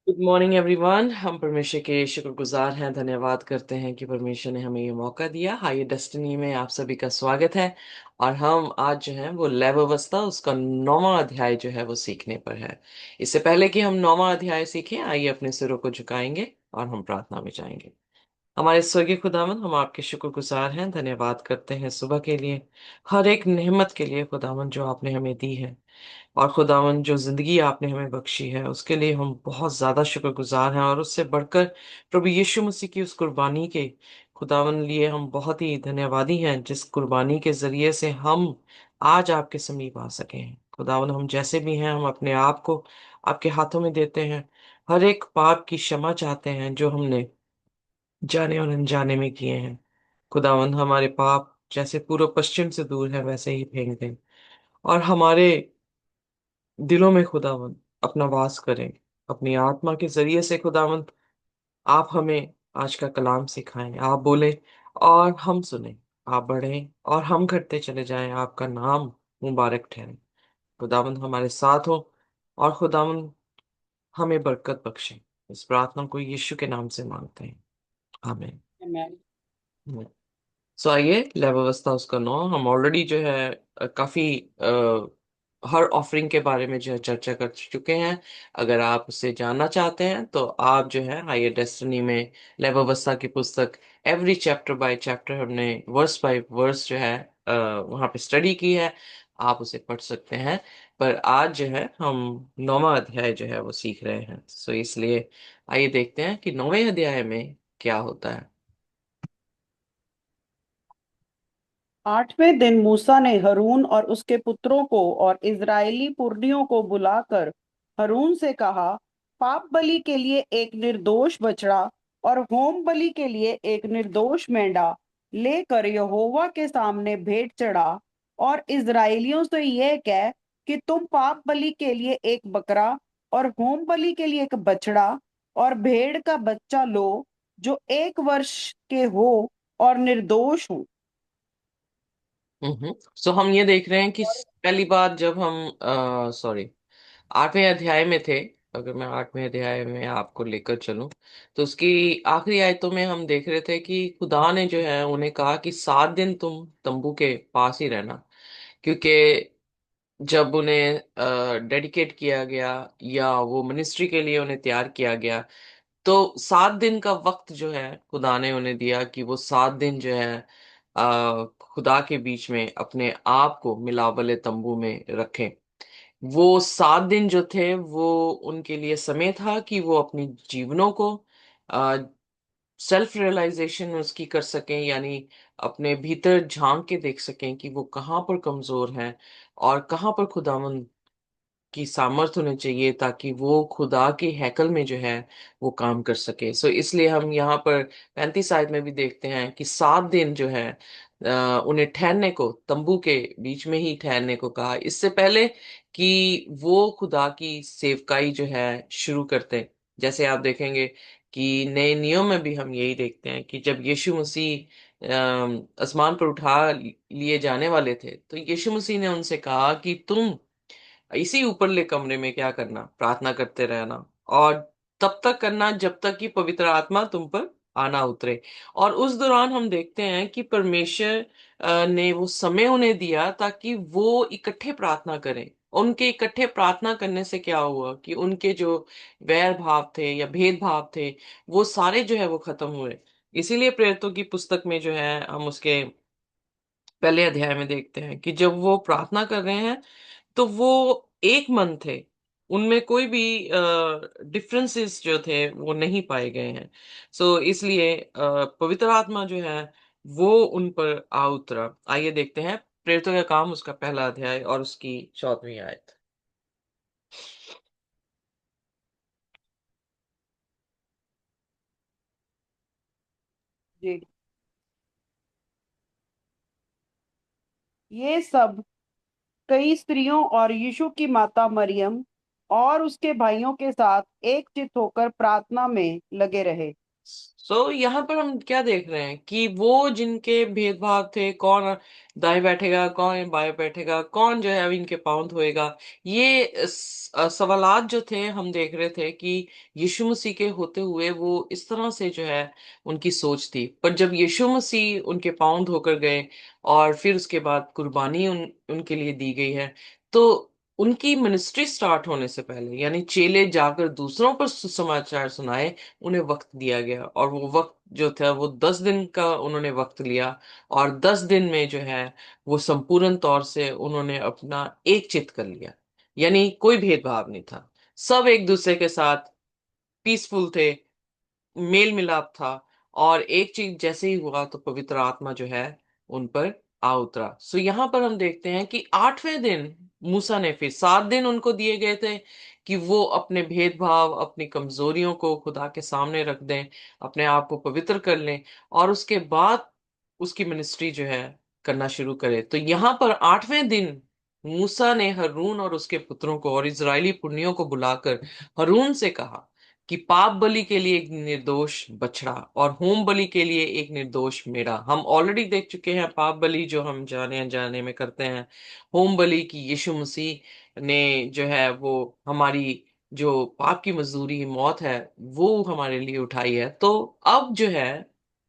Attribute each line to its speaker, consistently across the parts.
Speaker 1: Good morning everyone. हम परमेश्वर के शुक्रगुजार हैं, धन्यवाद करते हैं कि परमेश्वर ने हमें ये मौका दिया। हाई डेस्टिनी में आप सभी का स्वागत है। और हम आज जो है वो लैव अवस्था उसका 9वां अध्याय जो है वो सीखने पर है। इससे पहले कि हम 9वां अध्याय सीखें, आइए अपने सिरों को झुकाएंगे और हम प्रार्थना में जाएंगे। हमारे स्वर्गीय खुदावन, हम आपके शुक्रगुजार हैं, धन्यवाद करते हैं सुबह के लिए, हर एक नेमत के लिए खुदावन जो आपने हमें दी है। और खुदावन जो जिंदगी आपने हमें बख्शी है उसके लिए हम बहुत ज्यादा शुक्रगुजार हैं। और उससे बढ़कर प्रभु यीशु मसीह की उस कुर्बानी के खुदावन लिए हम बहुत ही धन्यवादी हैं, जिस कुर्बानी के जरिए से हम आज आपके समीप आ सके हैं। खुदावन, हम जैसे भी हैं, हम अपने आप को आपके हाथों में देते हैं। हर एक पाप की क्षमा चाहते हैं जो हमने जाने और अनजाने में किए हैं। खुदावन, हमारे पाप जैसे पूर्व पश्चिम से दूर है वैसे ही फेंक दें। और हमारे दिलों में खुदावन अपना वास करें। अपनी आत्मा के जरिए से खुदावन आप हमें आज का कलाम सिखाएं, आप बोले और हम सुने। आप बढ़ें और हम घटते चले जाएं, आपका नाम मुबारक ठहरे। खुदावन हमारे साथ हो और खुदावन हमें बरकत बख्शे। इस प्रार्थना को यीशु के नाम से मांगते हैं, आमीन।
Speaker 2: Amen.
Speaker 1: सो आइए, लय व्यवस्था उसका 9 हम ऑलरेडी जो है काफी हर ऑफरिंग के बारे में जो है चर्चा कर चुके हैं। अगर आप उसे जानना चाहते हैं तो आप जो है आइए डेस्टिनी में लय व्यवस्था की पुस्तक एवरी चैप्टर बाय चैप्टर हमने वर्स बाय वर्स जो है वहाँ पे स्टडी की है। आप उसे पढ़ सकते हैं। पर आज जो है हम 9वां अध्याय जो है वो सीख रहे हैं। सो इसलिए आइए देखते हैं कि 9वें अध्याय में क्या होता है।
Speaker 2: 8वें दिन मूसा ने हरून और उसके पुत्रों को और इजरायली पुरनियों को बुलाकर हरून से कहा, पाप बलि के लिए एक निर्दोष बछड़ा और होम बलि के लिए एक निर्दोष मेंढा लेकर यहोवा के सामने भेंट चढ़ा। और इजरायलियों से यह कह कि तुम पाप बलि के लिए एक बकरा और होम बलि के लिए एक बछड़ा और भेड़ का बच्चा लो, जो 1 वर्ष के हो और निर्दोष हो।
Speaker 1: सो हम ये देख रहे हैं कि पहली बात जब हम सॉरी 8वें अध्याय में थे। अगर मैं 8वें अध्याय में आपको लेकर चलूं तो उसकी आखिरी आयतों में हम देख रहे थे कि खुदा ने जो है उन्हें कहा कि 7 दिन तुम तंबू के पास ही रहना। क्योंकि जब उन्हें डेडिकेट किया गया या वो मिनिस्ट्री के लिए उन्हें तैयार किया गया, तो 7 दिन का वक्त जो है खुदा ने उन्हें दिया कि वो 7 दिन जो है खुदा के बीच में अपने आप को मिलावले तंबू में रखें। वो 7 दिन जो थे वो उनके लिए समय था कि वो अपनी जीवनों को सेल्फ रियलाइजेशन उसकी कर सकें, यानी अपने भीतर झांक के देख सकें कि वो कहाँ पर कमजोर हैं और कहाँ पर खुदावन की सामर्थ्य होनी चाहिए, ताकि वो खुदा के हैकल में जो है वो काम कर सके। सो इसलिए हम यहाँ पर 35 आयत में भी देखते हैं कि 7 दिन जो है उन्हें ठहरने को, तंबू के बीच में ही ठहरने को कहा, इससे पहले कि वो खुदा की सेवकाई जो है शुरू करते। जैसे आप देखेंगे कि नए नियम में भी हम यही देखते हैं कि जब यीशु मसीह आसमान पर उठा लिए जाने वाले थे, तो यीशु मसीह ने उनसे कहा कि तुम इसी ऊपरले कमरे में क्या करना, प्रार्थना करते रहना। और तब तक करना जब तक कि पवित्र आत्मा तुम पर आना उतरे। और उस दौरान हम देखते हैं कि परमेश्वर ने वो समय उन्हें दिया ताकि वो इकट्ठे प्रार्थना करें। उनके इकट्ठे प्रार्थना करने से क्या हुआ कि उनके जो वैर भाव थे या भेदभाव थे वो सारे जो है वो खत्म हुए। इसीलिए प्रेरितों की पुस्तक में जो है हम उसके पहले अध्याय में देखते हैं कि जब वो प्रार्थना कर रहे हैं तो वो एक मन थे। उनमें कोई भी डिफरेंसेस जो थे वो नहीं पाए गए हैं। सो इसलिए पवित्र आत्मा जो है वो उन पर आ उतरा। आइए देखते हैं प्रेरितों का काम उसका पहला अध्याय और उसकी 14वीं आयत।
Speaker 2: जी। ये सब कई स्त्रियों और यीशु की माता मरियम और उसके भाइयों के साथ एक चित होकर प्रार्थना में लगे रहे।
Speaker 1: सो यहाँ पर हम क्या देख रहे हैं कि वो जिनके भेदभाव थे, कौन दाएं बैठेगा, कौन बाएं बैठेगा, कौन जो है अब इनके पांव धोएगा, ये सवालात जो थे, हम देख रहे थे कि यीशु मसीह के होते हुए वो इस तरह से जो है उनकी सोच थी। पर जब यीशु मसीह उनके पांव धोकर गए और फिर उसके बाद कुर्बानी उनके लिए दी गई है, तो उनकी मिनिस्ट्री स्टार्ट होने से पहले, यानी चेले जाकर दूसरों पर सुसमाचार सुनाए, उन्हें वक्त दिया गया। और वो वक्त जो था वो 10 दिन का उन्होंने वक्त लिया। और 10 दिन में जो है वो संपूर्ण तौर से उन्होंने अपना एक चित कर लिया। यानी कोई भेदभाव नहीं था, सब एक दूसरे के साथ पीसफुल थे, मेल मिलाप था। और एक चीज जैसे ही हुआ तो पवित्र आत्मा जो है उन पर आ उतरा। सो यहाँ पर हम देखते हैं कि 8वें दिन मूसा ने, फिर 7 दिन उनको दिए गए थे कि वो अपने भेदभाव, अपनी कमजोरियों को खुदा के सामने रख दें, अपने आप को पवित्र कर लें, और उसके बाद उसकी मिनिस्ट्री जो है करना शुरू करे। तो यहाँ पर 8वें दिन मूसा ने हरून और उसके पुत्रों को और इजरायली पुरनियों को बुलाकर हरून से कहा कि पाप बलि के लिए एक निर्दोष बछड़ा और होम बलि के लिए एक निर्दोष मेढ़ा। हम ऑलरेडी देख चुके हैं पाप बलि जो हम जाने अनजाने में करते हैं, होम बलि की यीशु मसीह ने जो है वो हमारी जो पाप की मजदूरी मौत है वो हमारे लिए उठाई है। तो अब जो है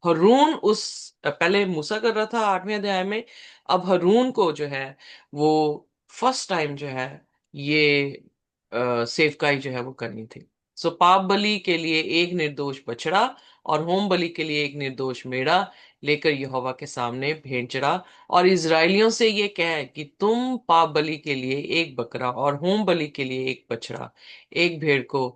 Speaker 1: हरून उस, पहले मूसा कर रहा था 8वें अध्याय में, अब हरून को जो है वो फर्स्ट टाइम जो है ये सेवकाई जो है वो करनी थी। सो पाप बलि के लिए एक निर्दोष बछड़ा और होम बलि के लिए एक निर्दोष मेढ़ा लेकर यहोवा के सामने भेंट चढ़ा। और इजरायलियों से ये कह कि तुम पाप बलि के लिए एक बकरा और होम बलि के लिए एक बछड़ा, एक भेड़ को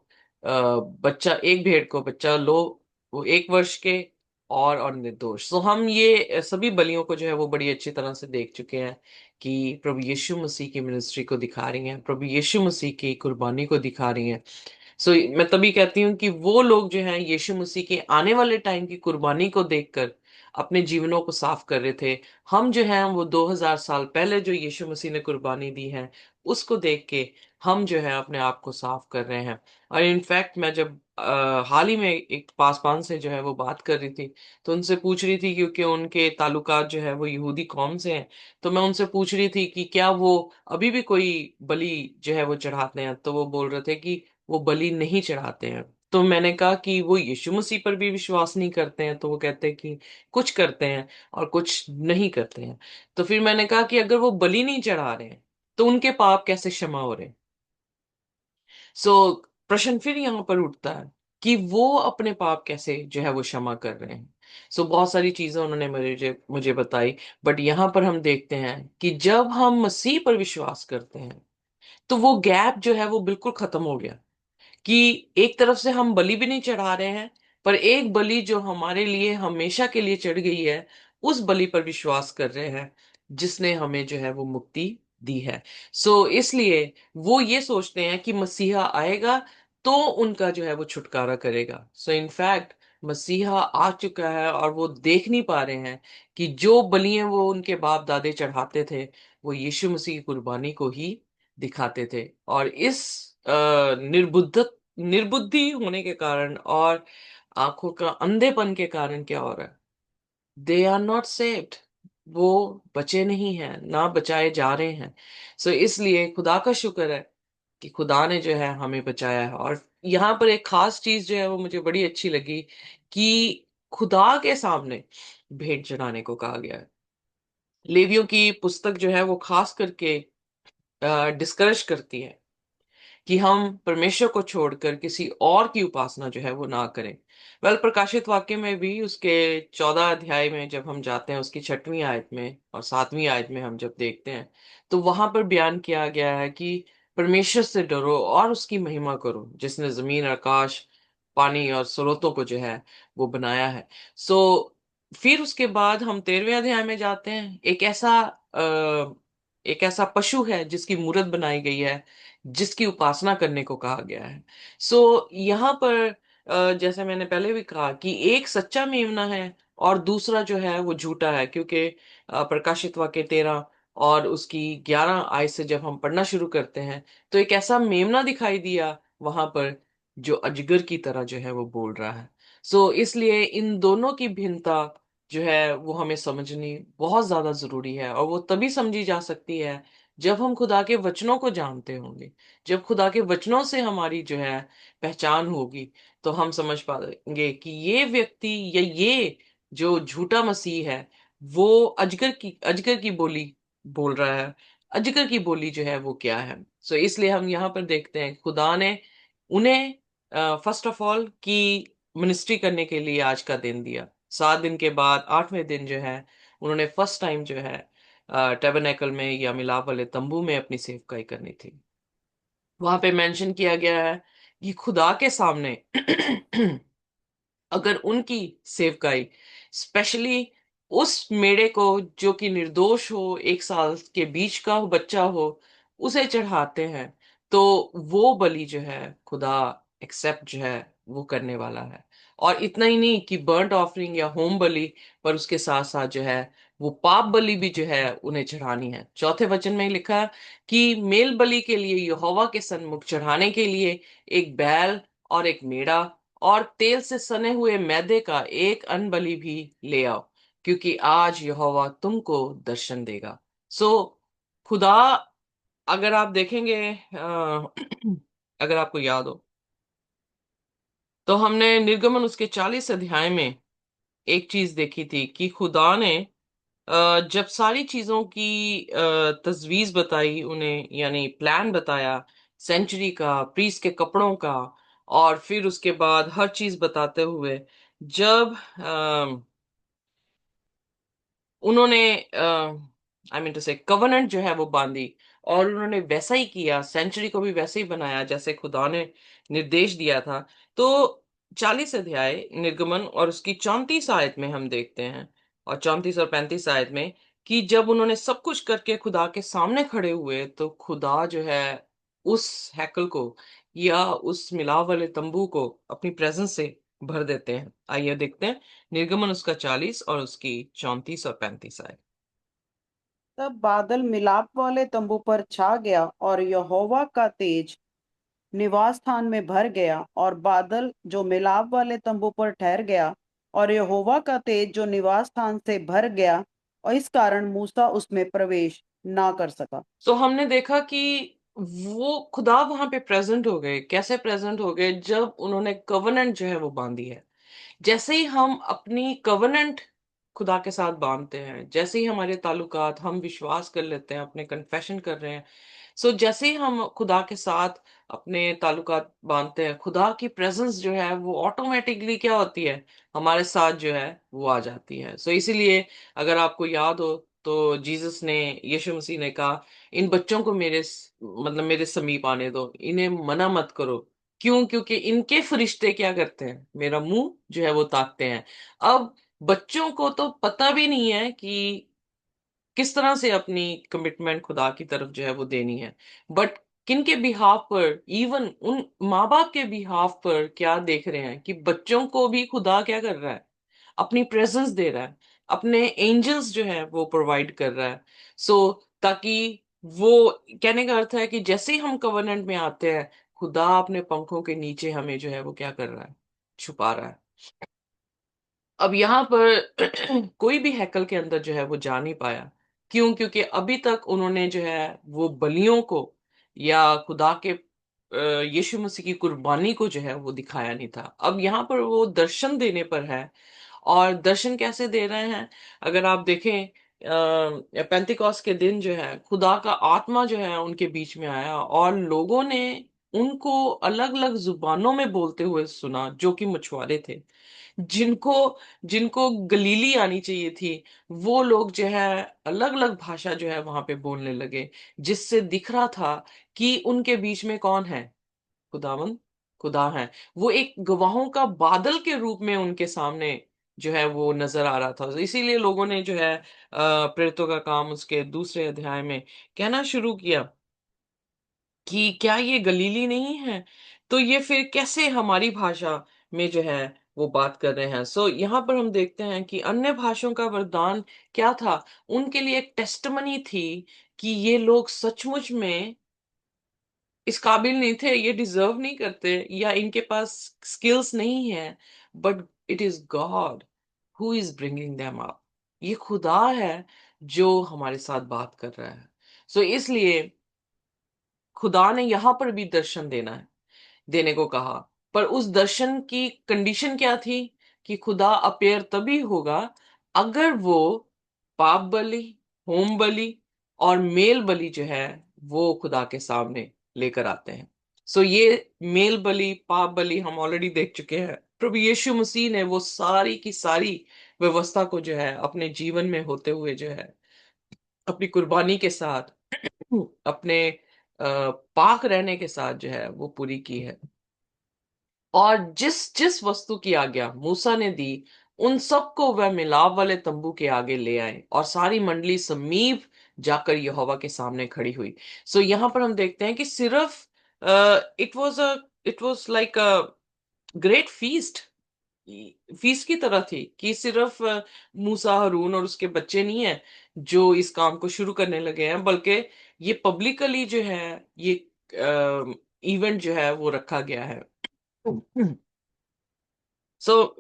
Speaker 1: बच्चा, एक भेड़ को बच्चा लो, वो 1 वर्ष के और निर्दोष। तो हम ये सभी बलियों को जो है वो बड़ी अच्छी तरह से देख चुके हैं कि प्रभु यीशु मसीह की मिनिस्ट्री को दिखा रही हैं, प्रभु यीशु मसीह की कुर्बानी को दिखा रही हैं। सो मैं तभी कहती हूँ कि वो लोग जो हैं यीशु मसीह के आने वाले टाइम की कुर्बानी को देखकर अपने जीवनों को साफ कर रहे थे। हम जो हैं वो 2000 साल पहले जो यीशु मसीह ने कुर्बानी दी है उसको देख के हम जो है अपने आप को साफ कर रहे हैं। और इनफैक्ट मैं जब हाल ही में एक पासवान से जो है वो बात कर रही थी, तो उनसे पूछ रही थी, क्योंकि उनके ताल्लुकात जो है वो यहूदी कौम से हैं, तो मैं उनसे पूछ रही थी कि क्या वो अभी भी कोई बलि जो है वो चढ़ाते हैं। तो वो बोल रहे थे कि वो बलि नहीं चढ़ाते हैं। तो मैंने कहा कि वो यीशु मसीह पर भी विश्वास नहीं करते हैं। तो वो कहते हैं कि कुछ करते हैं और कुछ नहीं करते हैं। तो फिर मैंने कहा कि अगर वो बलि नहीं चढ़ा रहे हैं तो उनके पाप कैसे क्षमा हो रहे हैं? सो प्रश्न फिर यहाँ पर उठता है कि वो अपने पाप कैसे जो है वो क्षमा कर रहे हैं। सो बहुत सारी चीजें उन्होंने मुझे मुझे बताई। बट यहाँ पर हम देखते हैं कि जब हम मसीह पर विश्वास करते हैं तो वो गैप जो है वो बिल्कुल खत्म हो गया। कि एक तरफ से हम बलि भी नहीं चढ़ा रहे हैं, पर एक बलि जो हमारे लिए हमेशा के लिए चढ़ गई है, उस बलि पर विश्वास कर रहे हैं जिसने हमें जो है वो मुक्ति दी है। सो इसलिए वो ये सोचते हैं कि मसीहा आएगा तो उनका जो है वो छुटकारा करेगा। सो इनफैक्ट मसीहा आ चुका है और वो देख नहीं पा रहे हैं कि जो बलियां वो उनके बाप दादे चढ़ाते थे वो यीशु मसीह की कुर्बानी को ही दिखाते थे। और इस निर्बुद्ध निर्बुद्धि होने के कारण और आंखों का अंधेपन के कारण क्या हो रहा है, दे आर नॉट सेव्ड। वो बचे नहीं हैं, ना बचाए जा रहे हैं। सो इसलिए खुदा का शुक्र है कि खुदा ने जो है हमें बचाया है। और यहाँ पर एक खास चीज जो है वो मुझे बड़ी अच्छी लगी कि खुदा के सामने भेंट चढ़ाने को कहा गया है। लेवियों की पुस्तक जो है वो खास करके डिस्करेज करती है कि हम परमेश्वर को छोड़कर किसी और की उपासना जो है वो ना करें। वेल, प्रकाशित वाक्य में भी उसके 14 अध्याय में जब हम जाते हैं, उसकी 6वीं आयत में और 7वीं आयत में हम जब देखते हैं, तो वहां पर बयान किया गया है कि परमेश्वर से डरो और उसकी महिमा करो जिसने जमीन, आकाश, पानी और स्रोतों को जो है वो बनाया है। सो फिर उसके बाद हम 13वें अध्याय में जाते हैं, एक ऐसा पशु है जिसकी मूरत बनाई गई है, जिसकी उपासना करने को कहा गया है। सो यहाँ पर जैसे मैंने पहले भी कहा कि एक सच्चा मेमना है और दूसरा जो है वो झूठा है। क्योंकि प्रकाशित वाक्य 13 और उसकी 11 आयत से जब हम पढ़ना शुरू करते हैं तो एक ऐसा मेमना दिखाई दिया वहां पर जो अजगर की तरह जो है वो बोल रहा है। सो इसलिए इन दोनों की भिन्नता जो है वो हमें समझनी बहुत ज्यादा जरूरी है, और वो तभी समझी जा सकती है जब हम खुदा के वचनों को जानते होंगे। जब खुदा के वचनों से हमारी जो है पहचान होगी, तो हम समझ पाएंगे कि ये व्यक्ति या ये जो झूठा मसीह है, वो अजगर की बोली बोल रहा है। अजगर की बोली जो है वो क्या है। सो इसलिए हम यहाँ पर देखते हैं खुदा ने उन्हें फर्स्ट ऑफ ऑल की मिनिस्ट्री करने के लिए आज का दिन दिया। 7 दिन के बाद 8वें दिन जो है उन्होंने फर्स्ट टाइम जो है टेबरनेकल में या मिलाप वाले तंबू में अपनी सेवकाई करनी थी। वहां पे मेंशन किया गया है कि खुदा के सामने अगर उनकी सेवकाई, स्पेशली उस मेढ़े को जो कि निर्दोष हो, 1 साल के बीच का बच्चा हो, उसे चढ़ाते हैं, तो वो बलि जो है खुदा एक्सेप्ट जो है वो करने वाला है। और इतना ही नहीं कि बर्ंट ऑफरिंग या होम बलि, पर उसके साथ साथ जो है वो पाप बलि भी जो है उन्हें चढ़ानी है। चौथे वचन में लिखा है कि मेल बलि के लिए यहोवा के सन्मुख चढ़ाने के लिए एक बैल और एक मेढ़ा और तेल से सने हुए मैदे का एक अनबलि भी ले आओ, क्योंकि आज यहोवा तुमको दर्शन देगा। सो खुदा, अगर आप देखेंगे, अगर आपको याद हो, तो हमने निर्गमन उसके 40 अध्याय में एक चीज देखी थी कि खुदा ने जब सारी चीजों की तजवीज बताई उन्हें, यानी प्लान बताया सेंचुरी का, प्रीस्ट के कपड़ों का, और फिर उसके बाद हर चीज बताते हुए जब उन्होंने आई मीन टू से कवनेंट जो है वो बांधी, और उन्होंने वैसा ही किया, सेंचुरी को भी वैसे ही बनाया जैसे खुदा ने निर्देश दिया था। तो 40 अध्याय निर्गमन और उसकी 34 आयत में हम देखते हैं, और 34 और 35 आयत में, कि जब उन्होंने सब कुछ करके खुदा के सामने खड़े हुए, तो खुदा जो है उस हैकल को या उस मिलाप वाले तंबू को अपनी प्रेजेंस से भर देते हैं। आइए देखते हैं निर्गमन उसका 40 और उसकी 34 और 35 आए।
Speaker 2: तब बादल मिलाप वाले तंबू पर छा गया और यहोवा का तेज निवास स्थान में भर गया, और बादल जो मिलाप वाले तंबू पर ठहर गया और यहोवा का तेज जो निवास स्थान से भर गया, और इस कारण मूसा उसमें प्रवेश ना कर सका।
Speaker 1: तो हमने देखा कि वो खुदा वहां पे प्रेजेंट हो गए। कैसे प्रेजेंट हो गए? जब उन्होंने कवनेंट जो है वो बांधी है। जैसे ही हम अपनी कवनेंट खुदा के साथ बांधते हैं, जैसे ही हमारे ताल्लुकात, हम विश्वास कर लेते हैं, अपने कन्फेशन कर रहे हैं, सो जैसे ही हम खुदा के साथ अपने ताल्लुकात बांधते हैं, खुदा की प्रेजेंस जो है वो ऑटोमेटिकली क्या होती है, हमारे साथ जो है वो आ जाती है। सो इसीलिए अगर आपको याद हो, तो जीसस ने, यीशु मसीह ने कहा, इन बच्चों को मतलब मेरे समीप आने दो, इन्हें मना मत करो। क्यों? क्योंकि इनके फरिश्ते क्या करते हैं, मेरा मुंह जो है वो ताकते हैं। अब बच्चों को तो पता भी नहीं है कि किस तरह से अपनी कमिटमेंट खुदा की तरफ जो है वो देनी है, बट किनके बिहाफ पर, इवन उन माँ बाप के बिहाफ पर क्या देख रहे हैं कि बच्चों को भी खुदा क्या कर रहा है, अपनी प्रेजेंस दे रहा है, अपने एंजल्स जो है वो प्रोवाइड कर रहा है। सो ताकि वो, कहने का अर्थ है कि जैसे ही हम कवर्नेंट में आते हैं, खुदा अपने पंखों के नीचे हमें जो है वो क्या कर रहा है, छुपा रहा है। अब यहाँ पर कोई भी हैकल के अंदर जो है वो जा नहीं पाया। क्यों? क्योंकि अभी तक उन्होंने जो है वो बलियों को या खुदा के यीशु मसीह की कुर्बानी को जो है वो दिखाया नहीं था। अब यहाँ पर वो दर्शन देने पर है। और दर्शन कैसे दे रहे हैं? अगर आप देखें, पेंतिकॉस के दिन जो है खुदा का आत्मा जो है उनके बीच में आया, और लोगों ने उनको अलग अलग जुबानों में बोलते हुए सुना, जो कि मछुआरे थे, जिनको जिनको गलीली आनी चाहिए थी, वो लोग जो है अलग अलग भाषा जो है वहां पे बोलने लगे, जिससे दिख रहा था कि उनके बीच में कौन है, खुदावंद, खुदा है। वो एक गवाहों का बादल के रूप में उनके सामने जो है वो नजर आ रहा था। तो इसीलिए लोगों ने जो है प्रेरितों का काम उसके 2 अध्याय में कहना शुरू किया कि क्या ये गलीली नहीं है? तो ये फिर कैसे हमारी भाषा में जो है वो बात कर रहे हैं? सो यहाँ पर हम देखते हैं कि अन्य भाषाओं का वरदान क्या था? उनके लिए एक टेस्टमनी थी कि ये लोग सचमुच में इस काबिल नहीं थे, ये डिजर्व नहीं करते, या इनके पास स्किल्स नहीं है, but it is God who is bringing them up. ये खुदा है जो हमारे साथ बात कर रहा है। सो इसलिए खुदा ने यहां पर भी दर्शन देने को कहा। पर उस दर्शन की कंडीशन क्या थी? कि खुदा अपेयर तभी होगा अगर वो पाप बलि, होम बलि और मेल बलि जो है वो खुदा के सामने लेकर आते हैं। सो ये मेल बलि, पाप बलि हम ऑलरेडी देख चुके हैं। प्रभु यीशु मसीह ने वो सारी की सारी व्यवस्था को जो है अपने जीवन में होते हुए जो है अपनी कुर्बानी के साथ, अपने पाक रहने के साथ जो है वो पूरी की है। और जिस जिस वस्तु की आज्ञा मूसा ने दी उन सबको वह मिलाप वाले तंबू के आगे ले आए, और सारी मंडली समीप जाकर यहोवा के सामने खड़ी हुई। सो यहाँ पर हम देखते हैं कि सिर्फ it was like a great feast, fees की तरह थी कि सिर्फ मूसा, हरून और उसके बच्चे नहीं है जो इस काम को शुरू करने लगे हैं, बल्कि ये पब्लिकली जो है ये इवेंट जो है वो रखा गया है।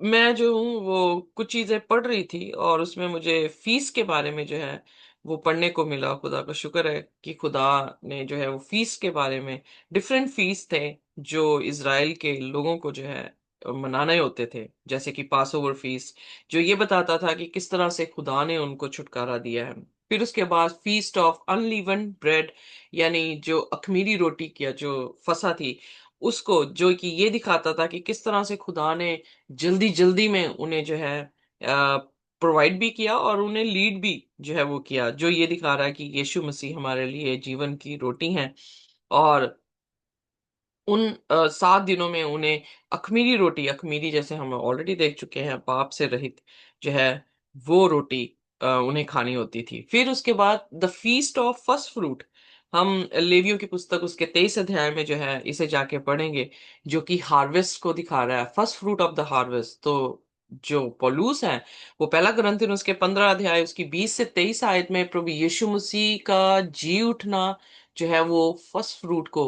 Speaker 1: मैं जो हूँ वो कुछ चीजें पढ़ रही थी और उसमें मुझे फीस के बारे में जो है वो पढ़ने को मिला। खुदा का शुक्र है कि खुदा ने जो है वो फीस के बारे में, डिफरेंट फीस थे जो इज़राइल के लोगों को जो है मनाने होते थे, जैसे कि पास ओवर फीस जो ये बताता था कि किस तरह से खुदा ने उनको छुटकारा दिया है। फिर उसके बाद फीस्ट ऑफ अनलीवन ब्रेड, यानी जो अखमीरी रोटी की जो फसा थी उसको, जो कि ये दिखाता था कि किस तरह से खुदा ने जल्दी जल्दी में उन्हें जो है प्रोवाइड भी किया और उन्हें लीड भी जो है वो किया, जो ये दिखा रहा है कि यीशु मसीह हमारे लिए जीवन की रोटी हैं। और उन 7 दिनों में उन्हें अखमीरी रोटी, अखमीरी जैसे हम ऑलरेडी देख चुके हैं पाप से रहित जो है वो रोटी उन्हें खानी होती थी। फिर उसके बाद the feast of first fruit, हम लेवियों की पुस्तक उसके 23 अध्याय में जो है इसे जाके पढ़ेंगे, जो कि हार्वेस्ट को दिखा रहा है, first fruit of the harvest. तो जो पौलुस है वो पहला कुरिन्थियन उसके 15 अध्याय उसकी 20 से 23 आयत में प्रभु यीशु मसीह का जी उठना जो है वो फर्स्ट फ्रूट को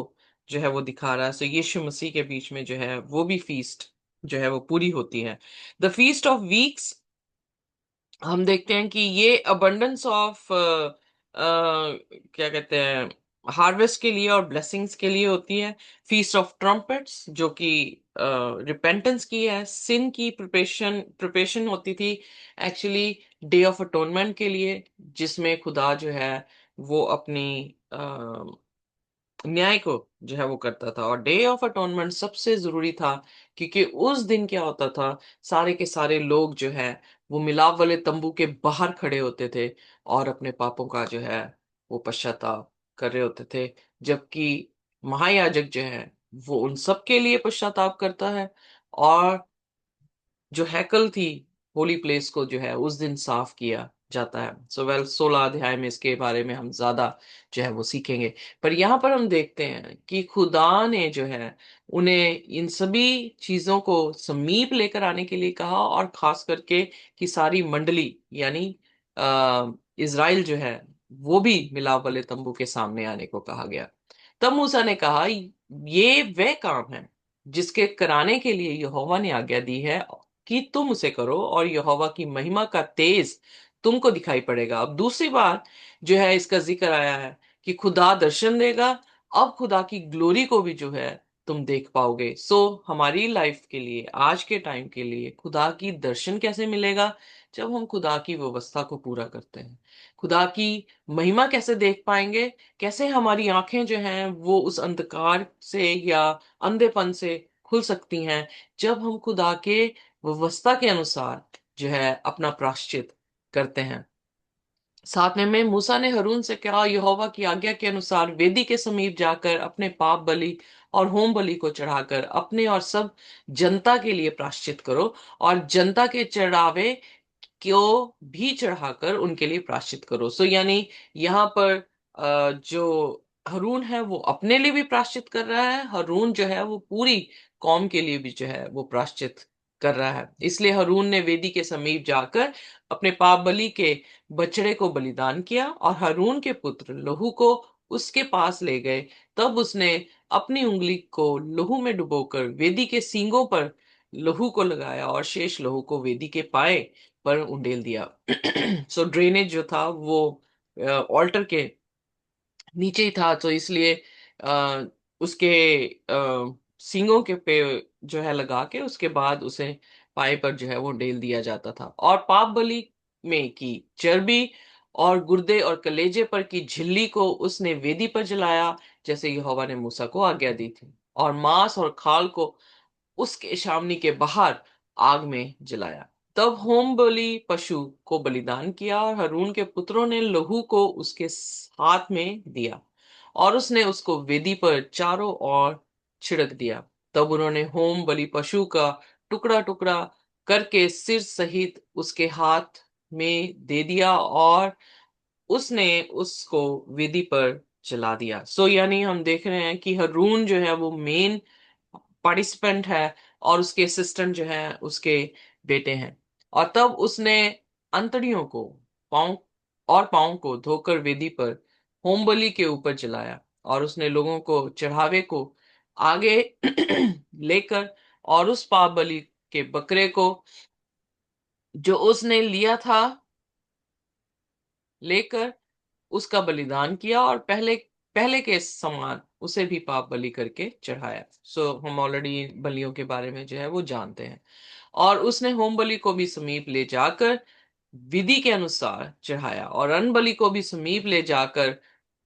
Speaker 1: जो है वो दिखा रहा है। सो यीशु मसीह के बीच में जो है वो भी फीस्ट जो है वो पूरी होती है। द फीस्ट ऑफ वीक्स, हम देखते हैं कि ये अबंडेंस ऑफ क्या कहते हैं, हार्वेस्ट के लिए और ब्लेसिंग्स के लिए होती है। फीस्ट ऑफ ट्रम्पेट्स जो कि रिपेंटेंस की है, सिन की प्रिपरेशन होती थी एक्चुअली डे ऑफ अटोनमेंट के लिए, जिसमें खुदा जो है वो अपनी न्याय को जो है वो करता था। और डे ऑफ अटोनमेंट सबसे जरूरी था क्योंकि उस दिन क्या होता था, सारे के सारे लोग जो है वो मिलाप वाले तंबू के बाहर खड़े होते थे और अपने पापों का जो है वो पश्चाताप कर रहे होते थे। जबकि महायाजक जो है वो उन सब के लिए पश्चाताप करता है, और जो हैकल थी, होली प्लेस को जो है उस दिन साफ किया जाता है। 16 अध्याय में इसके बारे में हम ज्यादा जो है वो सीखेंगे। पर यहाँ पर हम देखते हैं कि खुदा ने जो है उन्हें इन सभी चीजों को समीप लेकर आने के लिए कहा, और खास करके कि सारी मंडली यानी इज़राइल जो है वो भी मिलाप वाले तंबू के सामने आने को कहा गया। तब मूसा ने कहा, ये वह काम है जिसके कराने के लिए यहोवा ने आज्ञा दी है कि तुम उसे करो, और यहोवा की महिमा का तेज तुमको दिखाई पड़ेगा। अब दूसरी बात जो है इसका जिक्र आया है कि खुदा दर्शन देगा। अब खुदा की ग्लोरी को भी जो है तुम देख पाओगे। हमारी लाइफ के लिए, आज के टाइम के लिए खुदा की दर्शन कैसे मिलेगा? जब हम खुदा की व्यवस्था को पूरा करते हैं। खुदा की महिमा कैसे देख पाएंगे? कैसे हमारी आंखें जो हैं वो उस अंधकार से या अंधेपन से खुल सकती हैं? जब हम खुदा के व्यवस्था के अनुसार जो है अपना प्रायश्चित करते हैं। साथ में मूसा ने हरून से कहा, यहोवा की आज्ञा के अनुसार वेदी के समीप जाकर अपने पाप बलि और होम बलि को चढ़ाकर अपने और सब जनता के लिए प्रायश्चित करो, और जनता के चढ़ावे को भी चढ़ाकर उनके लिए प्रायश्चित करो। यानी यहाँ पर जो हरून है वो अपने लिए भी प्रायश्चित कर रहा है, हरून जो है वो पूरी कौम के लिए भी जो है वो प्रायश्चित कर रहा है। इसलिए हरून ने वेदी के समीप जाकर अपने पाप बलि के बछड़े को बलिदान किया, और हरून के पुत्र लहू को उसके पास ले गए। तब उसने अपनी उंगली को लहू में डुबोकर वेदी के सींगों पर लहू को लगाया और शेष लहू को वेदी के पाए पर उंडेल दिया। सो ड्रेनेज जो था वो ऑल्टर के नीचे ही था, तो इसलिए आ, उसके सींगों के पे जो है लगा के उसके बाद उसे पाए पर जो है वो डेल दिया जाता था। और पाप बलि में की चर्बी और गुर्दे और कलेजे पर की झिल्ली को उसने वेदी पर जलाया, जैसे यहोवा ने मूसा को आज्ञा दी थी। और मांस और खाल को उसके छावनी के बाहर आग में जलाया। तब होम बलि पशु को बलिदान किया और हरून के पुत्रों ने लहू को उसके हाथ में दिया और उसने उसको वेदी पर चारों ओर छिड़क दिया। तब उन्होंने होम बलि पशु का टुकड़ा टुकड़ा करके सिर सहित उसके हाथ में दे दिया और उसने उसको वेदी पर जला दिया। सो यानी हम देख रहे हैं कि हरून जो है वो मेन पार्टिसिपेंट है और उसके असिस्टेंट जो है उसके बेटे हैं। और तब उसने अंतड़ियों को, पाँव और पाँव को धोकर वेदी पर होम बलि के ऊपर जलाया। और उसने लोगों को चढ़ावे को आगे लेकर और उस पाप बलि के बकरे को जो उसने लिया था लेकर उसका बलिदान किया और पहले पहले के समान उसे भी पाप बलि करके चढ़ाया। सो हम ऑलरेडी बलियों के बारे में जो है वो जानते हैं। और उसने होम बलि को भी समीप ले जाकर विधि के अनुसार चढ़ाया और अन्न बलि को भी समीप ले जाकर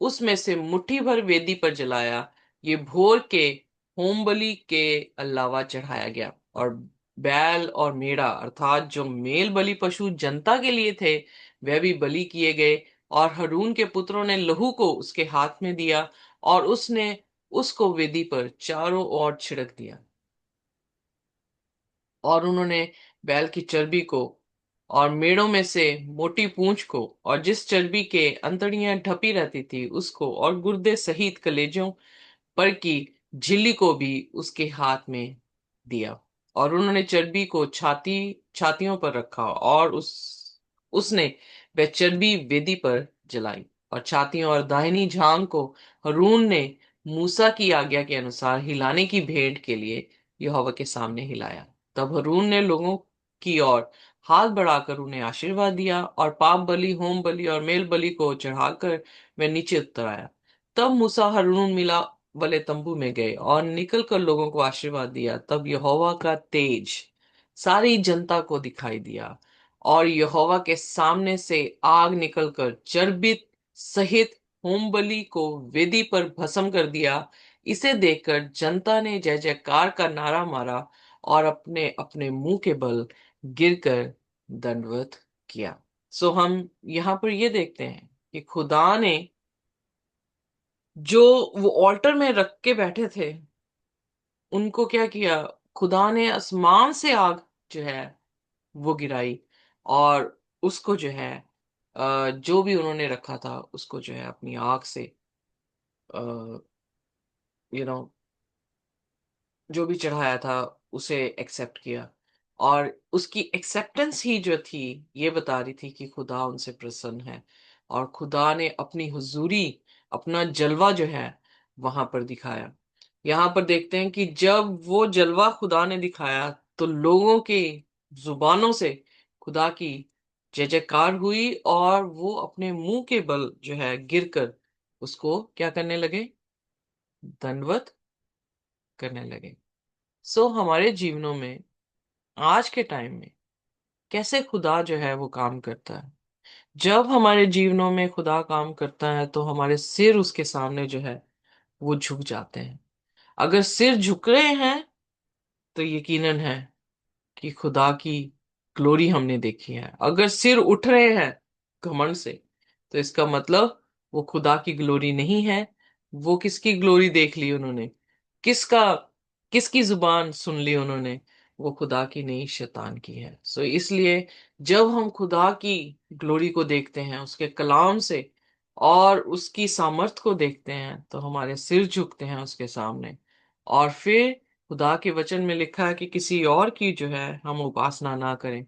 Speaker 1: उसमें से मुट्ठी भर वेदी पर जलाया। ये भोर के होम बलि के अलावा चढ़ाया गया। और बैल और मेढ़ा अर्थात जो मेल बलि पशु जनता के लिए थे वह भी बलि किए गए। और हरून के पुत्रों ने लहू को उसके हाथ में दिया और उसने उसको वेदी पर चारों ओर छिड़क दिया। और उन्होंने बैल की चर्बी को और मेढ़ों में से मोटी पूंछ को और जिस चर्बी के अंतड़ियां ढपी रहती थी उसको और गुर्दे सहित कलेजों पर की झिल्ली को भी उसके हाथ में दिया। और उन्होंने चर्बी को छातियों पर रखा और उसने वह चर्बी वेदी पर जलाई। और छातियों और दाहिनी जांघ को हरून ने मूसा की आज्ञा के अनुसार हिलाने की भेंट के लिए यहोवा के सामने हिलाया। तब हरून ने लोगों की ओर हाथ बढ़ाकर उन्हें आशीर्वाद दिया और पाप बलि, होम बलि और मेल बलि को चढ़ाकर वह नीचे उतर आया। तब मूसा हरून मिला वाले तंबू में गए और निकलकर लोगों को आशीर्वाद दिया। तब यहोवा का तेज सारी जनता को दिखाई दिया और यहोवा के सामने से आग निकलकर चर्बित सहित होम बलि को वेदी पर भस्म कर दिया। इसे देखकर जनता ने जय जयकार का नारा मारा और अपने अपने मुंह के बल गिरकर दंडवत किया। सो हम यहाँ पर ये देखते हैं कि खुदा ने जो वो ऑल्टर में रख के बैठे थे उनको क्या किया, खुदा ने आसमान से आग जो है वो गिराई और उसको जो है जो भी उन्होंने रखा था उसको जो है अपनी आग से यू नो जो भी चढ़ाया था उसे एक्सेप्ट किया। और उसकी एक्सेप्टेंस ही जो थी ये बता रही थी कि खुदा उनसे प्रसन्न है। और खुदा ने अपनी हुजूरी, अपना जलवा जो है वहां पर दिखाया। यहाँ पर देखते हैं कि जब वो जलवा खुदा ने दिखाया तो लोगों के जुबानों से खुदा की जय जयकार हुई और वो अपने मुंह के बल जो है गिरकर उसको क्या करने लगे, दंडवत करने लगे। सो हमारे जीवनों में आज के टाइम में कैसे खुदा जो है वो काम करता है। जब हमारे जीवनों में खुदा काम करता है तो हमारे सिर उसके सामने जो है वो झुक जाते हैं। अगर सिर झुक रहे हैं तो यकीनन है कि खुदा की ग्लोरी हमने देखी है। अगर सिर उठ रहे हैं घमंड से तो इसका मतलब वो खुदा की ग्लोरी नहीं है। वो किसकी ग्लोरी देख ली उन्होंने, किसका किसकी जुबान सुन ली उन्होंने, वो खुदा की नहीं शैतान की है। सो इसलिए जब हम खुदा की ग्लोरी को देखते हैं उसके कलाम से और उसकी सामर्थ को देखते हैं तो हमारे सिर झुकते हैं उसके सामने। और फिर खुदा के वचन में लिखा है कि किसी और की जो है हम उपासना ना करें।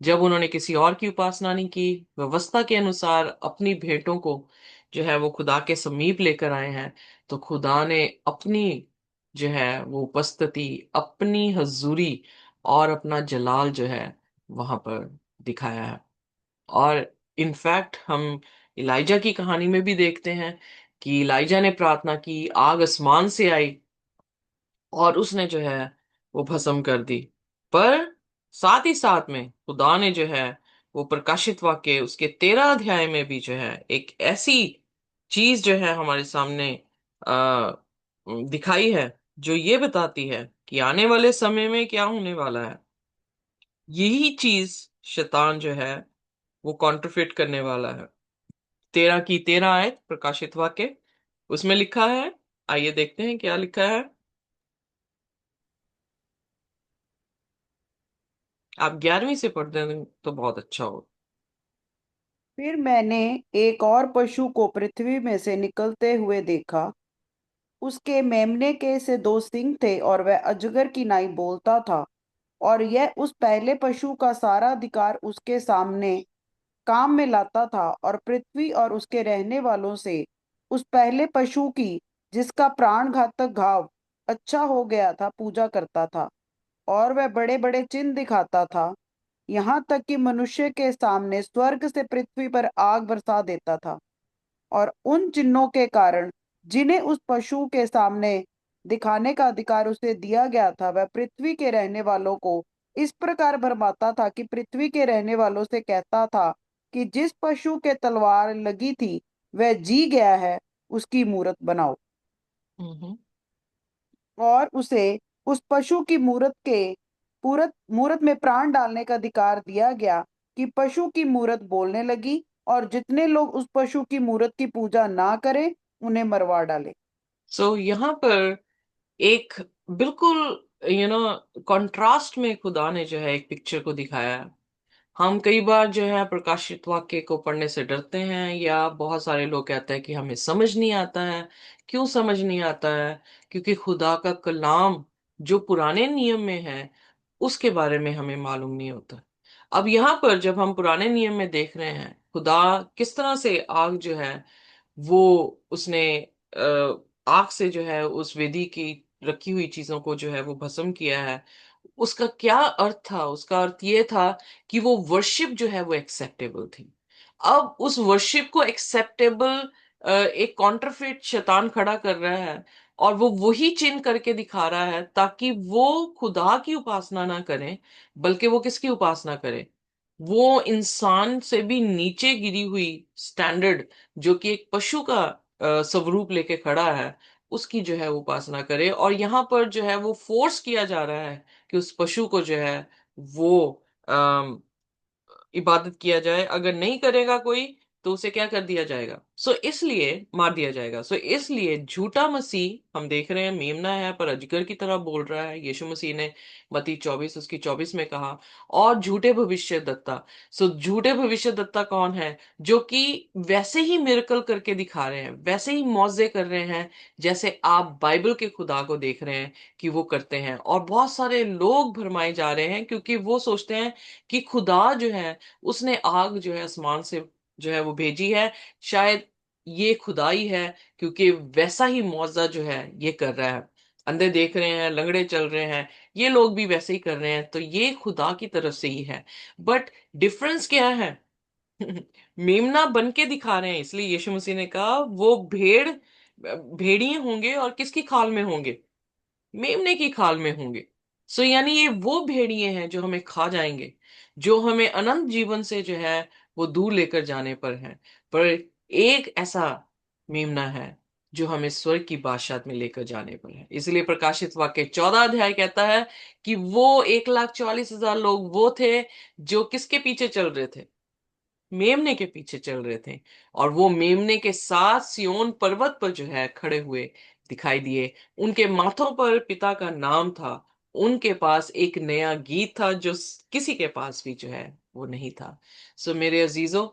Speaker 1: जब उन्होंने किसी और की उपासना नहीं की, व्यवस्था के अनुसार अपनी भेंटों को जो है वो खुदा के समीप लेकर आए हैं, तो खुदा ने अपनी जो है वो उपस्थिति, अपनी हजूरी, और अपना जलाल जो है वहां पर दिखाया है। और इनफैक्ट हम इलाइजा की कहानी में भी देखते हैं कि इलाइजा ने प्रार्थना की, आग आसमान से आई और उसने जो है वो भस्म कर दी। पर साथ ही साथ में खुदा ने जो है वो प्रकाशित वाक्य उसके 13 अध्याय में भी जो है एक ऐसी चीज जो है हमारे सामने आ, दिखाई है, जो ये बताती है कि आने वाले समय में क्या होने वाला है। यही चीज शैतान जो है वो कॉन्ट्रफिट करने वाला है। 13 की 13 आयत प्रकाशित वाक्य उसमें लिखा है। आइए देखते हैं क्या लिखा है। आप 11वीं से पढ़ दें तो बहुत अच्छा हो।
Speaker 2: फिर मैंने एक और पशु को पृथ्वी में से निकलते हुए देखा। उसके मेमने के से दो सींग थे और वह अजगर की नाई बोलता था। और यह उस पहले पशु का सारा अधिकार उसके सामने काम में लाता था और पृथ्वी और उसके रहने वालों से उस पहले पशु की, जिसका प्राण घातक घाव अच्छा हो गया था, पूजा करता था। और वह बड़े बड़े चिन्ह दिखाता था, यहाँ तक कि मनुष्य के सामने स्वर्ग से पृथ्वी पर आग बरसा देता था। और उन चिन्हों के कारण, जिन्हें उस पशु के सामने दिखाने का अधिकार उसे दिया गया था, वह पृथ्वी के रहने वालों को इस प्रकार भरमाता था कि पृथ्वी के रहने वालों से कहता था कि जिस पशु के तलवार लगी थी वह जी गया है, उसकी मूरत बनाओ।
Speaker 1: हम्म।
Speaker 2: और उसे उस पशु की मूरत के पूरत मूरत में प्राण डालने का अधिकार दिया गया कि पशु की मूरत बोलने लगी, और जितने लोग उस पशु की मूरत की पूजा ना करें उन्हें मरवा डाले।
Speaker 1: सो यहाँ पर एक बिल्कुल कंट्रास्ट में खुदा ने जो है एक पिक्चर को दिखाया है। हम कई बार जो है प्रकाशित वाक्य को पढ़ने से डरते हैं, या बहुत सारे लोग कहते हैं कि हमें समझ नहीं आता है। क्यों समझ नहीं आता है? क्योंकि खुदा का कलाम जो पुराने नियम में है उसके बारे में हमें मालूम नहीं होता। अब यहाँ पर जब हम पुराने नियम में देख रहे हैं खुदा किस तरह से आग जो है वो उसने आग से जो है उस वेदी की रखी हुई चीजों को जो है वो भस्म किया है, उसका क्या अर्थ था? उसका अर्थ ये था कि वो वर्शिप जो है वो एक्सेप्टेबल थी। अब उस वर्शिप को एक्सेप्टेबल एक कॉन्ट्रफेट शैतान खड़ा कर रहा है, और वो वही चिन्ह करके दिखा रहा है ताकि वो खुदा की उपासना ना करें, बल्कि वो किसकी उपासना करें? वो इंसान से भी नीचे गिरी हुई स्टैंडर्ड, जो कि एक पशु का स्वरूप लेके खड़ा है, उसकी जो है वो उपासना करे। और यहाँ पर जो है वो फोर्स किया जा रहा है कि उस पशु को जो है वो इबादत किया जाए। अगर नहीं करेगा कोई तो उसे क्या कर दिया जाएगा? इसलिए मार दिया जाएगा। इसलिए झूठा मसीह हम देख रहे हैं मेमना है पर अजगर की तरह बोल रहा है, यीशु मसीह ने मत्ती 24 उसकी 24 में कहा। और झूठे भविष्य दत्ता। झूठे भविष्य दत्ता कौन है? जो कि वैसे ही मिरेकल करके दिखा रहे हैं, वैसे ही मौजे कर रहे हैं जैसे आप बाइबल के खुदा को देख रहे हैं कि वो करते हैं। और बहुत सारे लोग भरमाए जा रहे हैं क्योंकि वो सोचते हैं कि खुदा जो है उसने आग जो है आसमान से जो है वो भेजी है। शायद ये खुदाई है, क्योंकि वैसा ही मुआवजा जो है ये कर रहा है। अंधे देख रहे हैं, लंगड़े चल रहे हैं, ये लोग भी वैसे ही कर रहे हैं, तो ये खुदा की तरफ से ही है। बट डिफरेंस क्या है? मेमना बन के दिखा रहे हैं, इसलिए यीशु मसीह ने कहा वो भेड़िए होंगे और किसकी खाल में होंगे? मेमने की खाल में होंगे। यानी ये वो भेड़िए हैं जो हमें खा जाएंगे, जो हमें अनंत जीवन से जो है वो दूर लेकर जाने पर है। पर एक ऐसा मेमना है जो हमें स्वर्ग की बादशाहत में लेकर जाने पर है। इसलिए प्रकाशित वाक्य 14 अध्याय कहता है कि वो 1,44,000 लोग वो थे जो किसके पीछे चल रहे थे? मेमने के पीछे चल रहे थे। और वो मेमने के साथ सियोन पर्वत पर जो है खड़े हुए दिखाई दिए। उनके माथों पर पिता का नाम था। उनके पास एक नया गीत था जो किसी के पास भी जो है वो नहीं था। मेरे अजीजों,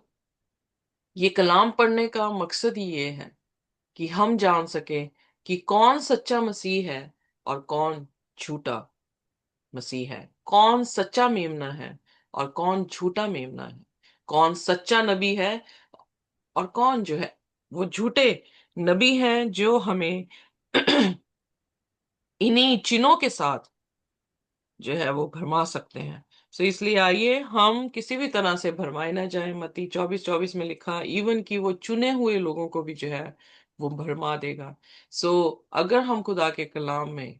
Speaker 1: ये कलाम पढ़ने का मकसद ही ये है कि हम जान सके कि कौन सच्चा मसीह है और कौन झूठा मसीह है, कौन सच्चा मेमना है और कौन झूठा मेमना है, कौन सच्चा नबी है और कौन जो है वो झूठे नबी हैं, जो हमें इन्हीं चिन्हों के साथ जो है वो भरमा सकते हैं। सो इसलिए आइए हम किसी भी तरह से भरमाए ना जाए। मत्ती 24:24 में लिखा, इवन कि वो चुने हुए लोगों को भी जो है वो भरमा देगा। सो अगर हम खुदा के कलाम में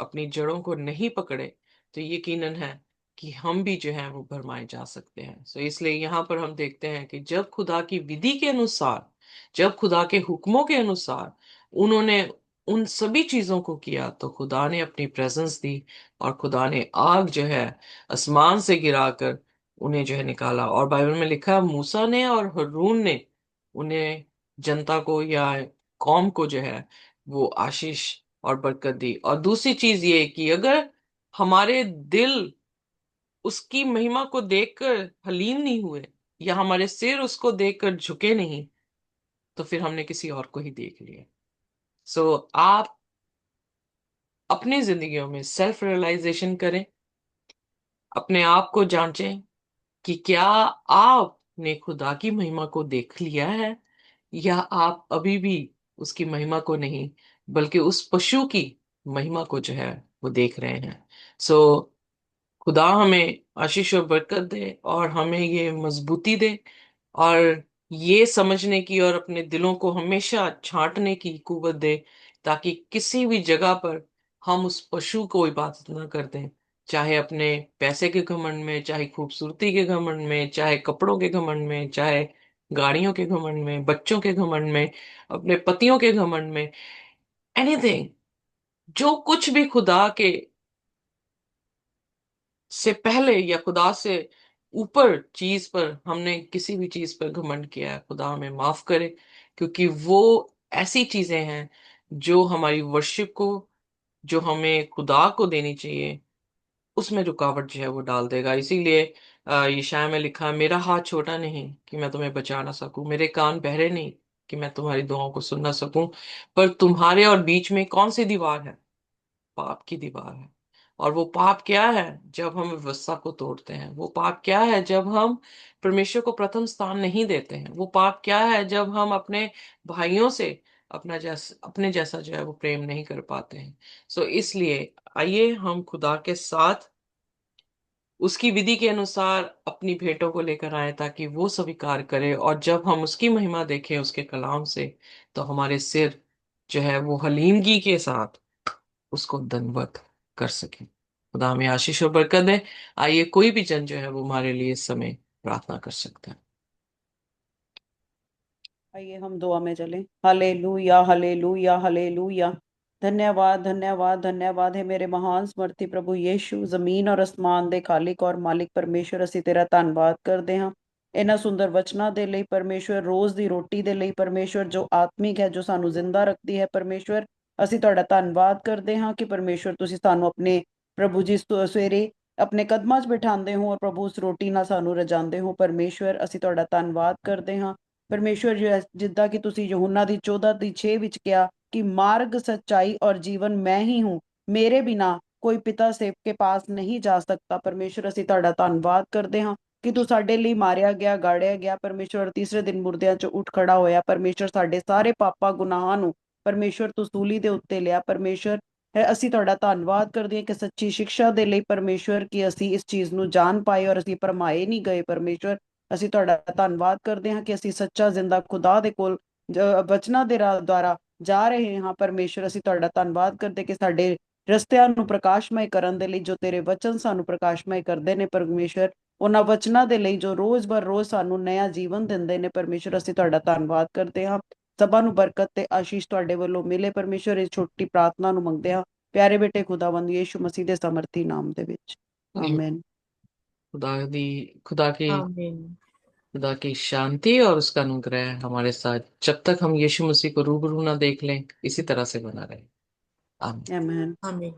Speaker 1: अपनी जड़ों को नहीं पकड़े तो यकीनन है कि हम भी जो है वो भरमाए जा सकते हैं। सो इसलिए यहाँ पर हम देखते हैं कि जब खुदा की विधि के अनुसार, जब खुदा के हुक्मों के अनुसार उन्होंने उन सभी चीजों को किया, तो खुदा ने अपनी प्रेजेंस दी और खुदा ने आग जो है आसमान से गिराकर उन्हें जो है निकाला। और बाइबल में लिखा है, मूसा ने और हारून ने उन्हें, जनता को या कौम को जो है वो आशीष और बरकत दी। और दूसरी चीज ये कि अगर हमारे दिल उसकी महिमा को देखकर हलीम नहीं हुए, या हमारे सिर उसको देखकर झुके नहीं, तो फिर हमने किसी और को ही देख लिया। सो आप अपनी जिंदगियों में सेल्फ रियलाइजेशन करें, अपने आप को जांचें कि क्या आपने खुदा की महिमा को देख लिया है, या आप अभी भी उसकी महिमा को नहीं बल्कि उस पशु की महिमा को जो है वो देख रहे हैं। सो खुदा हमें आशीष और बरकत दे और हमें ये मजबूती दे, और ये समझने की और अपने दिलों को हमेशा छांटने की कुवत दे, ताकि किसी भी जगह पर हम उस पशु को इबादत ना कर दें। चाहे अपने पैसे के घमंड में, चाहे खूबसूरती के घमंड में, चाहे कपड़ों के घमंड में, चाहे गाड़ियों के घमंड में, बच्चों के घमंड में, अपने पतियों के घमंड में, एनीथिंग, जो कुछ भी खुदा के से पहले या खुदा से ऊपर चीज पर हमने किसी भी चीज पर घमंड किया है, खुदा हमें माफ करे। क्योंकि वो ऐसी चीजें हैं जो हमारी वर्शिप को, जो हमें खुदा को देनी चाहिए, उसमें रुकावट जो है वो डाल देगा। इसीलिए यशायाह में लिखा है, मेरा हाथ छोटा नहीं कि मैं तुम्हें बचा ना सकूं, मेरे कान बहरे नहीं कि मैं तुम्हारी दुआओं को सुन ना सकूं। पर तुम्हारे और बीच में कौन सी दीवार है? पाप की दीवार है। और वो पाप क्या है? जब हम व्यवस्था को तोड़ते हैं। वो पाप क्या है? जब हम परमेश्वर को प्रथम स्थान नहीं देते हैं। वो पाप क्या है? जब हम अपने भाइयों से अपने जैसा जो है वो प्रेम नहीं कर पाते हैं। सो इसलिए आइए हम खुदा के साथ उसकी विधि के अनुसार अपनी भेंटों को लेकर आए, ताकि वो स्वीकार करे, और जब हम उसकी महिमा देखें उसके कलाम से, तो हमारे सिर जो है वो हलीमगी के साथ उसको दंडवत कर सके। खुदा हमें आशीष और बरकत दे। आइए कोई भी जन जो है वो हमारे लिए इस समय प्रार्थना कर सकता है।
Speaker 2: आइए हम दुआ में चलें। Hallelujah, hallelujah, hallelujah. धन्यवाद, धन्यवाद, धन्यवाद है मेरे महान स्मर्थी प्रभु यीशु। ਜ਼ਮੀਨ ਔਰ ਅਸਮਾਨ ਦੇ ਖਾਲਿਕ ਔਰ ਮਾਲਿਕ ਪਰਮੇਸ਼ਵਰ, ਅਸੀਂ ਤੇਰਾ ਧੰਨਵਾਦ ਕਰਦੇ ਹਾਂ ਇਹਨਾਂ ਸੁੰਦਰ ਵਚਨਾਂ ਦੇ ਲਈ ਪਰਮੇਸ਼ਵਰ, ਰੋਜ਼ ਦੀ ਰੋਟੀ ਦੇ ਲਈ ਪਰਮੇਸ਼ਵਰ, ਜੋ ਆਤਮਿਕ ਹੈ, ਜੋ ਸਾਨੂੰ ਜ਼ਿੰਦਾ ਰੱਖਦੀ ਹੈ ਪਰਮੇਸ਼ਵਰ। ਅਸੀਂ ਤੁਹਾਡਾ ਧੰਨਵਾਦ ਕਰਦੇ ਹਾਂ ਕਿ ਪਰਮੇਸ਼ਵਰ ਤੁਸੀਂ ਸਾਨੂੰ ਆਪਣੇ ਪ੍ਰਭੂ ਜੀ ਸਵੇਰੇ ਆਪਣੇ ਕਦਮਾਂ 'ਚ ਬਿਠਾਉਂਦੇ ਹੋ ਔਰ ਪ੍ਰਭੂ ਉਸ ਰੋਟੀ ਨਾਲ ਸਾਨੂੰ ਰਜਾਉਂਦੇ ਹੋ ਪਰਮੇਸ਼ਵਰ। ਅਸੀਂ ਤੁਹਾਡਾ ਧੰਨਵਾਦ ਕਰਦੇ ਹਾਂ ਪਰਮੇਸ਼ਵਰ ਜੀ। ਜਿੱਦਾਂ ਕਿ ਤੁਸੀਂ ਯਹੂਨਾ ਦੀ 14:6 ਵਿੱਚ ਕਿਹਾ कि मार्ग, सच्चाई और जीवन मैं ही हूँ, मेरे बिना ਕੋਈ ਪਿਤਾ ਸੇਵ ਕੇ ਪਾਸ ਨਹੀਂ ਜਾ ਸਕਦਾ ਪਰਮੇਸ਼ਵਰ। ਅਸੀਂ ਤੁਹਾਡਾ ਧੰਨਵਾਦ ਕਰਦੇ ਹਾਂ ਕਿ ਤੂੰ ਸਾਡੇ ਲਈ ਮਾਰਿਆ ਗਿਆ, ਗਾੜਿਆ ਗਿਆ ਪਰਮੇਸ਼ਵਰ, ਤੀਸਰੇ ਦਿਨ ਮੁਰਦਿਆਂ ਚੋਂ ਉੱਠ ਖੜਾ ਹੋਇਆ ਪਰਮੇਸ਼ਵਰ। ਸਾਡੇ ਸਾਰੇ ਪਾਪਾਂ ਗੁਨਾਹਾਂ ਨੂੰ ਪਰਮੇਸ਼ਵਰ ਤੂੰ ਸੂਲੀ ਦੇ ਉੱਤੇ ਲਿਆ ਪਰਮੇਸ਼ਵਰ। ਅਸੀਂ ਤੁਹਾਡਾ ਧੰਨਵਾਦ ਕਰਦੇ ਹਾਂ ਕਿ ਸੱਚੀ ਸਿੱਖਿਆ ਦੇ ਲਈ ਪਰਮੇਸ਼ਵਰ, ਕਿ ਅਸੀਂ ਇਸ ਚੀਜ਼ ਨੂੰ ਜਾਣ ਪਾਏ ਔਰ ਅਸੀਂ ਭਰਮਾਏ ਨਹੀਂ ਗਏ ਪਰਮੇਸ਼ਵਰ। ਅਸੀਂ ਤੁਹਾਡਾ ਧੰਨਵਾਦ ਕਰਦੇ ਹਾਂ ਕਿ ਅਸੀਂ ਸੱਚਾ ਜ਼ਿੰਦਾ ਖੁਦਾ ਦੇ ਕੋਲ ਵਚਨਾਂ ਦੇ ਦੁਆਰਾ ਜਾ ਰਹੇ ਹਾਂ ਪਰਮੇਸ਼ਵਰ। ਅਸੀਂ ਤੁਹਾਡਾ ਧੰਨਵਾਦ ਕਰਦੇ ਕਿ ਸਾਡੇ ਰਸਤਿਆਂ ਨੂੰ ਪ੍ਰਕਾਸ਼ਮय ਕਰਨ ਦੇ ਲਈ ਜੋ ਤੇਰੇ ਵਚਨ ਸਾਨੂੰ ਪ੍ਰਕਾਸ਼ਮय ਕਰਦੇ ਨੇ ਪਰਮੇਸ਼ਵਰ, ਉਹਨਾਂ ਵਚਨਾਂ ਦੇ ਲਈ ਜੋ ਰੋਜ਼ ਬਰ ਰੋਜ਼ ਸਾਨੂੰ ਨया ਜੀਵਨ ਦਿੰਦੇ ਨੇ ਪਰਮੇਸ਼ਵਰ, ਅਸੀਂ ਤੁਹਾਡਾ ਧੰਨਵਾਦ ਕਰਦੇ ਹਾਂ। ਸਭਾ ਨੂੰ ਬਰਕਤ ਤੇ ਆਸ਼ੀਸ਼ ਤੁਹਾਡੇ ਵੱਲੋਂ ਮਿਲੇ ਪਰਮੇਸ਼ਵਰ। ਇਸ ਛੋਟੀ ਪ੍ਰਾਰਥਨਾ ਨੂੰ ਮੰਗਦੇ ਹਾਂ ਪਿਆਰੇ ਬੇਟੇ खुदावंद यीशु मसीह ਦੇ ਸਮਰਥੀ ਨਾਮ ਦੇ ਵਿੱਚ, ਆਮੇਨ।
Speaker 1: खुदा दी खुदा की
Speaker 3: आमीन।
Speaker 1: खुदा की शांति और उसका अनुग्रह हमारे साथ, जब तक हम यीशु मसीह को रूबरू ना देख लें, इसी तरह से बना रहे। आमीन।
Speaker 2: आमेन।
Speaker 3: आमीन।